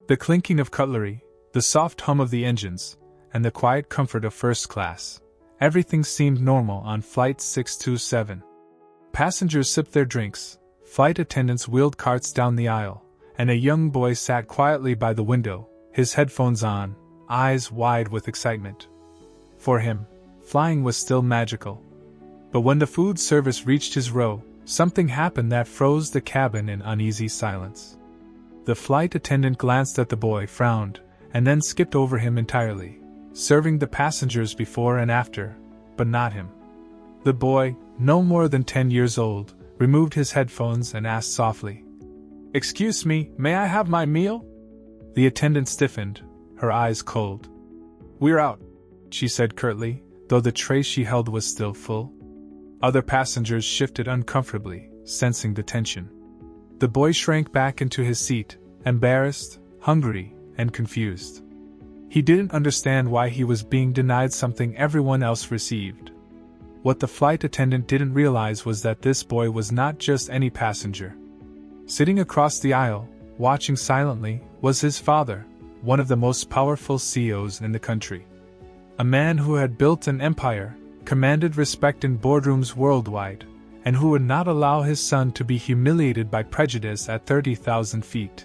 The clinking of cutlery, the soft hum of the engines, and the quiet comfort of first class. Everything seemed normal on Flight 627. Passengers sipped their drinks, flight attendants wheeled carts down the aisle, and a young boy sat quietly by the window, his headphones on, eyes wide with excitement. For him, flying was still magical. But when the food service reached his row, something happened that froze the cabin in uneasy silence. The flight attendant glanced at the boy, frowned, and then skipped over him entirely, serving the passengers before and after, but not him. The boy, no more than 10 years old, removed his headphones and asked softly, "Excuse me, may I have my meal?" The attendant stiffened, her eyes cold. "We're out," she said curtly, though the tray she held was still full. Other passengers shifted uncomfortably, sensing the tension. The boy shrank back into his seat, embarrassed, hungry, and confused. He didn't understand why he was being denied something everyone else received. What the flight attendant didn't realize was that this boy was not just any passenger. Sitting across the aisle, watching silently, was his father, one of the most powerful CEOs in the country. A man who had built an empire, commanded respect in boardrooms worldwide, and who would not allow his son to be humiliated by prejudice at 30,000 feet.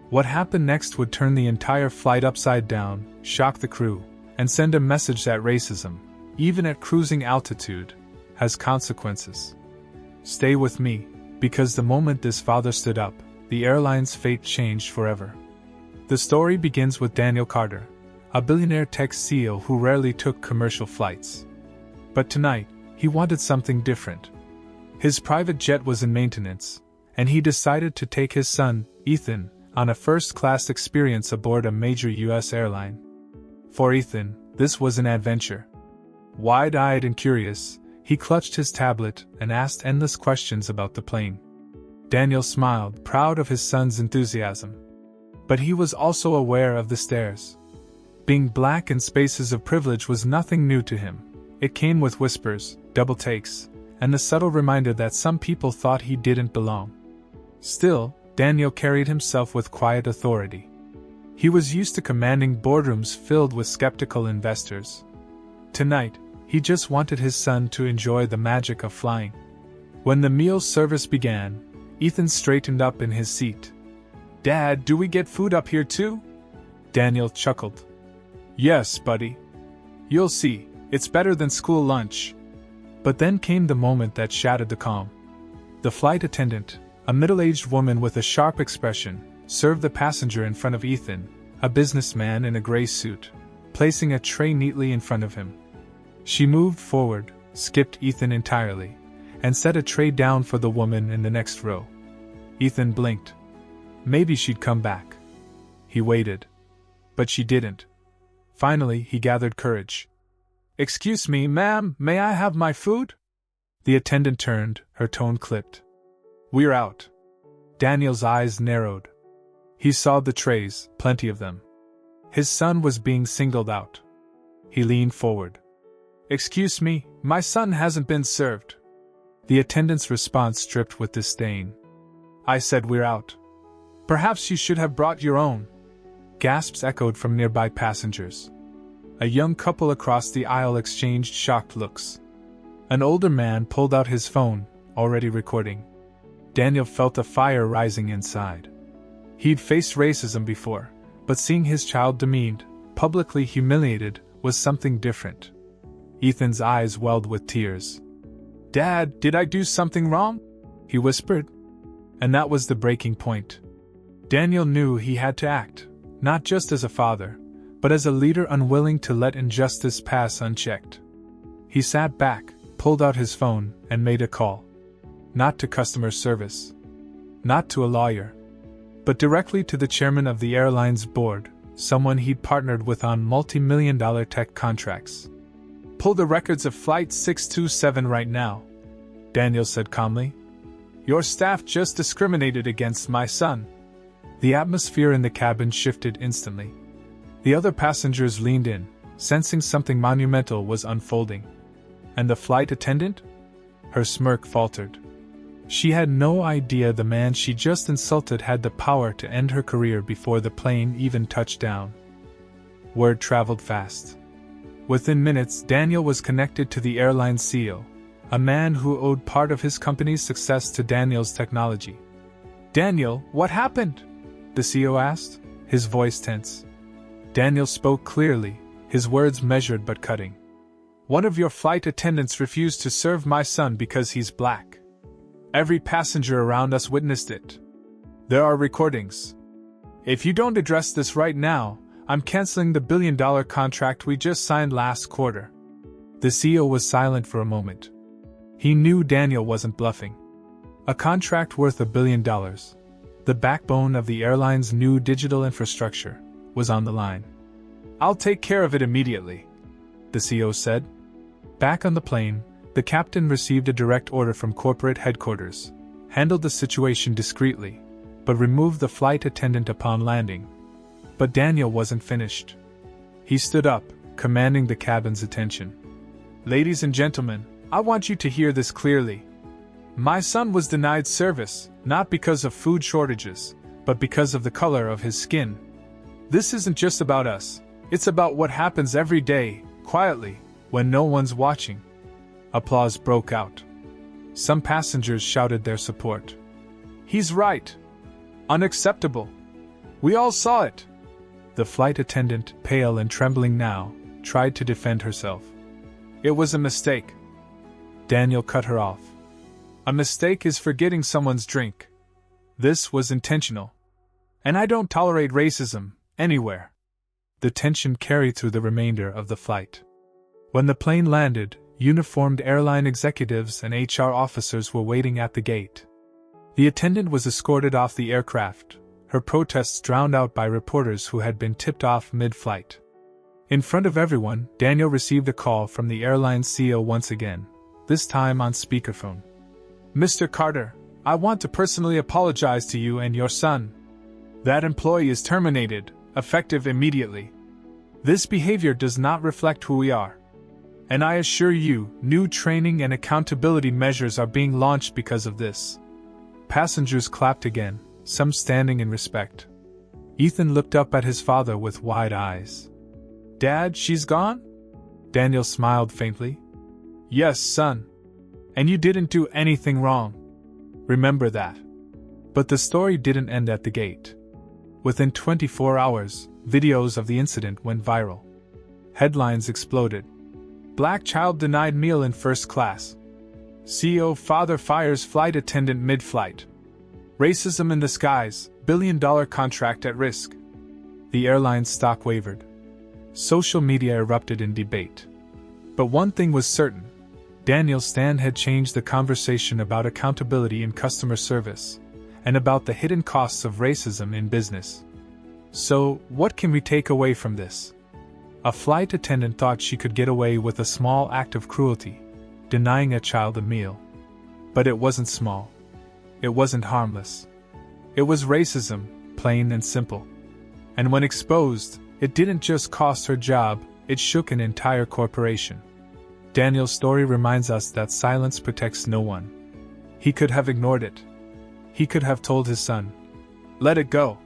What happened next would turn the entire flight upside down, shock the crew, and send a message that racism, even at cruising altitude, has consequences. Stay with me, because the moment this father stood up, the airline's fate changed forever. The story begins with Daniel Carter, a billionaire tech CEO who rarely took commercial flights. But tonight, he wanted something different. His private jet was in maintenance, and he decided to take his son, Ethan, on a first-class experience aboard a major U.S. airline. For Ethan, this was an adventure. Wide-eyed and curious, he clutched his tablet and asked endless questions about the plane. Daniel smiled, proud of his son's enthusiasm. But he was also aware of the stares. Being black in spaces of privilege was nothing new to him. It came with whispers, double takes, and the subtle reminder that some people thought he didn't belong. Still, Daniel carried himself with quiet authority. He was used to commanding boardrooms filled with skeptical investors. Tonight, he just wanted his son to enjoy the magic of flying. When the meal service began, Ethan straightened up in his seat. "Dad, do we get food up here too?" Daniel chuckled. "Yes, buddy. You'll see, it's better than school lunch." But then came the moment that shattered the calm. The flight attendant, a middle-aged woman with a sharp expression, served the passenger in front of Ethan, a businessman in a gray suit, placing a tray neatly in front of him. She moved forward, skipped Ethan entirely, and set a tray down for the woman in the next row. Ethan blinked. Maybe she'd come back. He waited. But she didn't. Finally, he gathered courage. "Excuse me, ma'am, may I have my food?" The attendant turned, her tone clipped. "We're out." Daniel's eyes narrowed. He saw the trays, plenty of them. His son was being singled out. He leaned forward. "Excuse me, my son hasn't been served." The attendant's response dripped with disdain. "I said we're out. Perhaps you should have brought your own." Gasps echoed from nearby passengers. A young couple across the aisle exchanged shocked looks. An older man pulled out his phone, already recording. Daniel felt a fire rising inside. He'd faced racism before, but seeing his child demeaned, publicly humiliated, was something different. Ethan's eyes welled with tears. "Dad, did I do something wrong?" he whispered. And that was the breaking point. Daniel knew he had to act, not just as a father, but as a leader unwilling to let injustice pass unchecked. He sat back, pulled out his phone, and made a call. Not to customer service. Not to a lawyer. But directly to the chairman of the airline's board, someone he'd partnered with on multi-million-dollar tech contracts. "Pull the records of Flight 627 right now," Daniel said calmly. "Your staff just discriminated against my son." The atmosphere in the cabin shifted instantly. The other passengers leaned in, sensing something monumental was unfolding. And the flight attendant? Her smirk faltered. She had no idea the man she just insulted had the power to end her career before the plane even touched down. Word traveled fast. Within minutes, Daniel was connected to the airline's CEO, a man who owed part of his company's success to Daniel's technology. "Daniel, what happened?" the CEO asked, his voice tense. Daniel spoke clearly, his words measured but cutting. "One of your flight attendants refused to serve my son because he's black. Every passenger around us witnessed it. There are recordings. If you don't address this right now, I'm canceling the billion-dollar contract we just signed last quarter." The CEO was silent for a moment. He knew Daniel wasn't bluffing. A contract worth $1 billion, the backbone of the airline's new digital infrastructure, was on the line. "I'll take care of it immediately," the CEO said. Back on the plane, the captain received a direct order from corporate headquarters, handled the situation discreetly, but removed the flight attendant upon landing. But Daniel wasn't finished. He stood up, commanding the cabin's attention. "Ladies and gentlemen, I want you to hear this clearly. My son was denied service, not because of food shortages, but because of the color of his skin. This isn't just about us, it's about what happens every day, quietly, when no one's watching." Applause broke out. Some passengers shouted their support. "He's right. Unacceptable. We all saw it." The flight attendant, pale and trembling now, tried to defend herself. "It was a mistake." Daniel cut her off. "A mistake is forgetting someone's drink. This was intentional. And I don't tolerate racism, anywhere." The tension carried through the remainder of the flight. When the plane landed, uniformed airline executives and HR officers were waiting at the gate. The attendant was escorted off the aircraft, her protests drowned out by reporters who had been tipped off mid-flight. In front of everyone, Daniel received a call from the airline's CEO once again, this time on speakerphone. "Mr. Carter, I want to personally apologize to you and your son. That employee is terminated, effective immediately. This behavior does not reflect who we are. And I assure you, new training and accountability measures are being launched because of this." Passengers clapped again, some standing in respect. Ethan looked up at his father with wide eyes. "Dad, she's gone?" Daniel smiled faintly. "Yes, son. And you didn't do anything wrong. Remember that." But the story didn't end at the gate. Within 24 hours, videos of the incident went viral. Headlines exploded. "Black child denied meal in first class. CEO father fires flight attendant mid-flight. Racism in the skies, billion-dollar contract at risk." The airline's stock wavered. Social media erupted in debate. But one thing was certain. Daniel's stand had changed the conversation about accountability in customer service, and about the hidden costs of racism in business. So, what can we take away from this? A flight attendant thought she could get away with a small act of cruelty, denying a child a meal. But it wasn't small. It wasn't harmless. It was racism, plain and simple. And when exposed, it didn't just cost her job, it shook an entire corporation. Daniel's story reminds us that silence protects no one. He could have ignored it. He could have told his son, "Let it go."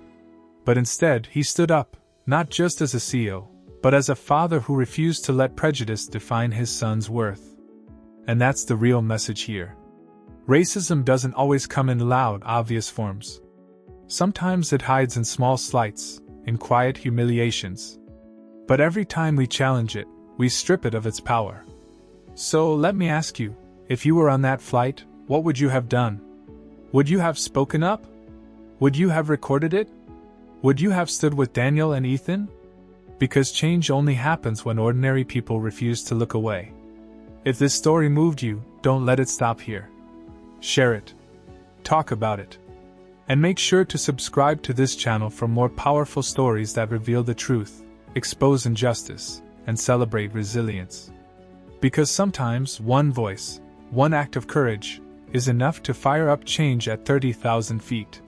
But instead, he stood up, not just as a CEO, but as a father who refused to let prejudice define his son's worth. And that's the real message here. Racism doesn't always come in loud, obvious forms. Sometimes it hides in small slights, in quiet humiliations. But every time we challenge it, we strip it of its power. So let me ask you, if you were on that flight, what would you have done? Would you have spoken up? Would you have recorded it? Would you have stood with Daniel and Ethan? Because change only happens when ordinary people refuse to look away. If this story moved you, don't let it stop here. Share it. Talk about it. And make sure to subscribe to this channel for more powerful stories that reveal the truth, expose injustice, and celebrate resilience. Because sometimes one voice, one act of courage, is enough to fire up change at 30,000 feet.